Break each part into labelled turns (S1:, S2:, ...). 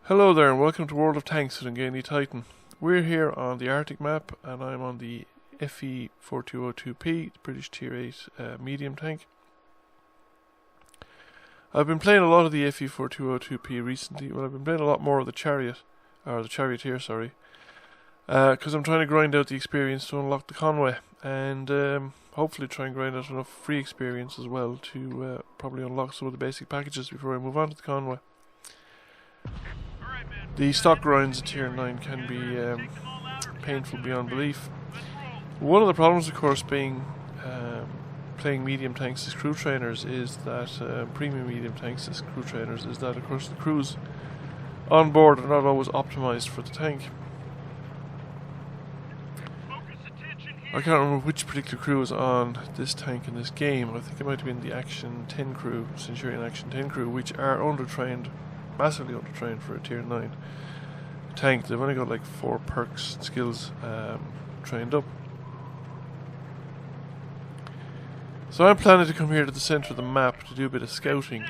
S1: Hello there and welcome to World of Tanks with Ungainly Titan. We're here on the Arctic map and I'm on the FV4202P, the British Tier 8 medium tank. I've been playing a lot of the FV4202P recently. Well, I've been playing a lot more of the Charioteer, sorry. Because I'm trying to grind out the experience to unlock the Conway. And hopefully try and grind out enough free experience as well to probably unlock some of the basic packages before I move on to the Conway. The stock grinds at Tier 9 can be painful beyond belief. One of the problems, of course, being playing medium tanks as crew trainers is that premium medium tanks as crew trainers is that, of course, the crews on board are not always optimized for the tank. I can't remember which particular crew is on this tank in this game. I think it might have been the Action 10 crew, Centurion Action 10 crew, which are undertrained, massively undertrained for a Tier 9 tank. They've only got like 4 perks and skills trained up. So I'm planning to come here to the centre of the map to do a bit of scouting.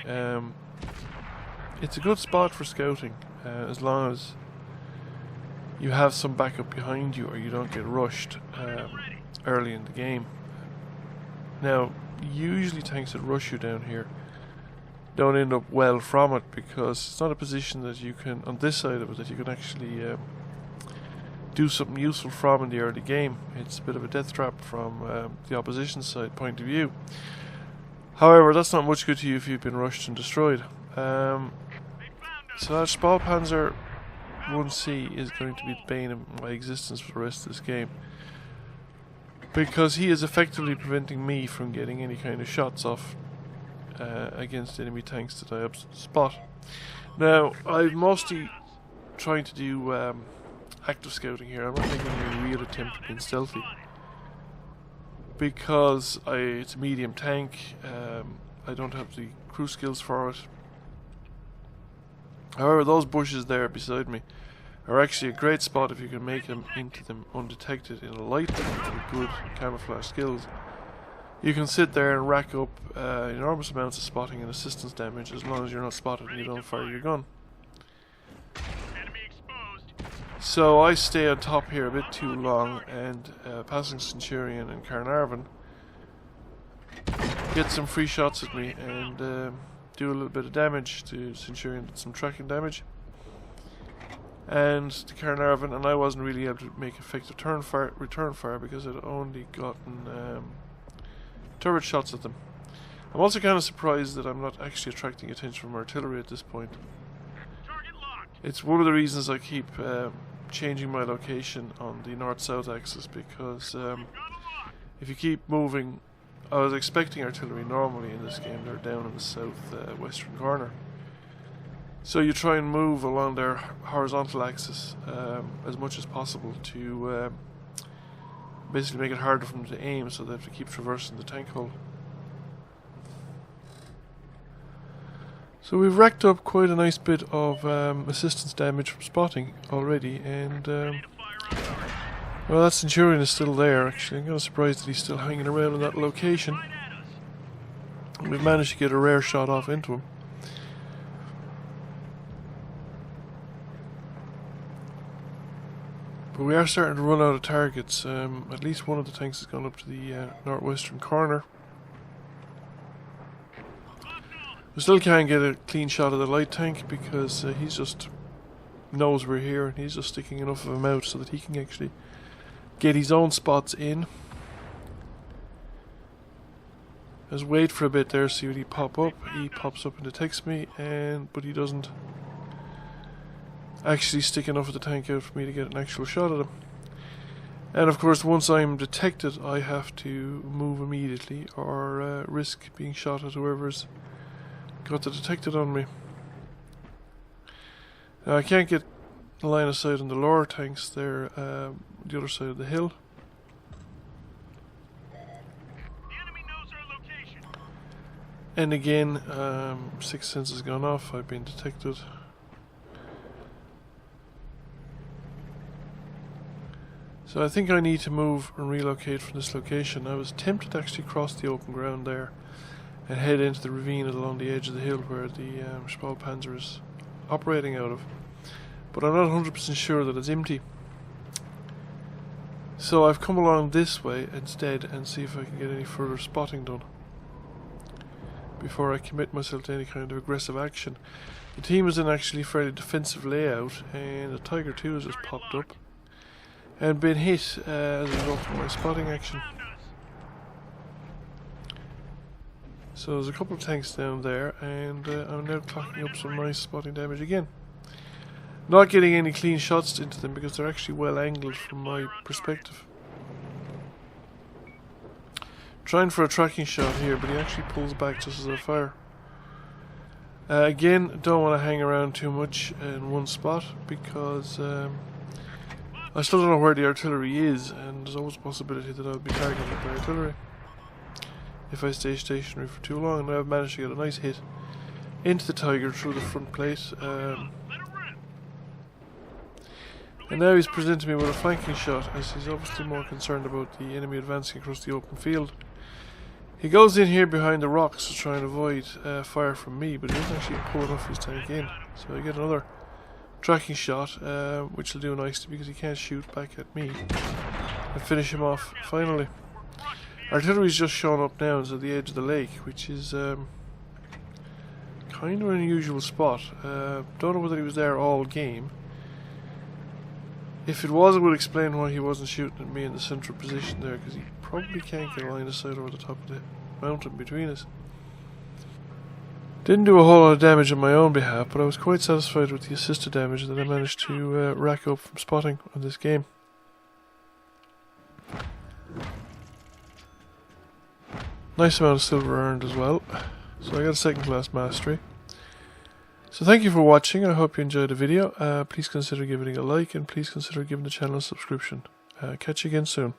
S1: It's a good spot for scouting as long as you have some backup behind you or you don't get rushed early in the game. Now, usually tanks that rush you down here don't end up well from it, because it's not a position that you can, on this side of it, that you can actually do something useful from in the early game. It's a bit of a death trap from the opposition side point of view. However, that's not much good to you if you've been rushed and destroyed. So that Spalpanzer 1C is going to be the bane of my existence for the rest of this game, because he is effectively preventing me from getting any kind of shots off against enemy tanks that I spot. Now, I'm mostly trying to do active scouting here. I'm not making any real attempt at being stealthy, because it's a medium tank. I don't have the crew skills for it. However, those bushes there beside me are actually a great spot if you can make them into them undetected in a light tank with good camouflage skills. You can sit there and rack up enormous amounts of spotting and assistance damage as long as you're not spotted and you don't fire your gun. So I stay on top here a bit too long, and passing Centurion and Carnarvon get some free shots at me and do a little bit of damage to Centurion, some tracking damage, and to Carnarvon, and I wasn't really able to make effective return fire because I'd only gotten turret shots at them. I'm also kind of surprised that I'm not actually attracting attention from artillery at this point. It's one of the reasons I keep changing my location on the north-south axis, because if you keep moving, I was expecting artillery normally in this game. They're down in the south-western corner. So you try and move along their horizontal axis as much as possible to basically make it harder for them to aim, so they have to keep traversing the tank hull. So we've racked up quite a nice bit of assistance damage from spotting already, and well, that Centurion is still there. Actually, I'm kind of surprised that he's still hanging around in that location. We've managed to get a rare shot off into him. But we are starting to run out of targets. At least one of the tanks has gone up to the northwestern corner. We still can't get a clean shot of the light tank because he's just knows we're here, and he's just sticking enough of him out so that he can actually get his own spots in. Let's wait for a bit there, see what he pop up. He pops up and detects me, but he doesn't actually stick enough of the tank out for me to get an actual shot at him. And of course, once I'm detected, I have to move immediately or risk being shot at whoever's got the detected on me. Now, I can't get the line of sight on the lower tanks there, the other side of the hill.
S2: The enemy knows our location.
S1: And again, sixth sense has gone off. I've been detected. So I think I need to move and relocate from this location. I was tempted to actually cross the open ground there and head into the ravine along the edge of the hill where the Spalpanzer is operating out of. but I'm not 100% sure that it's empty. So I've come along this way instead and see if I can get any further spotting done before I commit myself to any kind of aggressive action. The team is in actually a fairly defensive layout, and the Tiger 2 has just popped up and been hit as a result of my spotting action. So there's a couple of tanks down there, and I'm now clocking up some nice spotting damage again. Not getting any clean shots into them because they're actually well angled from my perspective. Trying for a tracking shot here, but he actually pulls back just as I fire. Again, don't want to hang around too much in one spot because I still don't know where the artillery is, and there's always a possibility that I'll be targeted by artillery if I stay stationary for too long. And I've managed to get a nice hit into the Tiger through the front plate. And now he's presenting me with a flanking shot, as he's obviously more concerned about the enemy advancing across the open field. He goes in here behind the rocks to try and avoid fire from me, but he doesn't actually pull enough his tank in. So I get another tracking shot, which will do nicely because he can't shoot back at me, and finish him off finally. Artillery's just shown up now at the edge of the lake, which is kind of an unusual spot. Don't know whether he was there all game. If it was, it would explain why he wasn't shooting at me in the central position there, because he probably can't get a line of sight over the top of the mountain between us. Didn't do a whole lot of damage on my own behalf, but I was quite satisfied with the assisted damage that I managed to rack up from spotting on this game. Nice amount of silver earned as well, so I got a second class mastery. So thank you for watching, and I hope you enjoyed the video. Please consider giving it a like, and please consider giving the channel a subscription. Catch you again soon.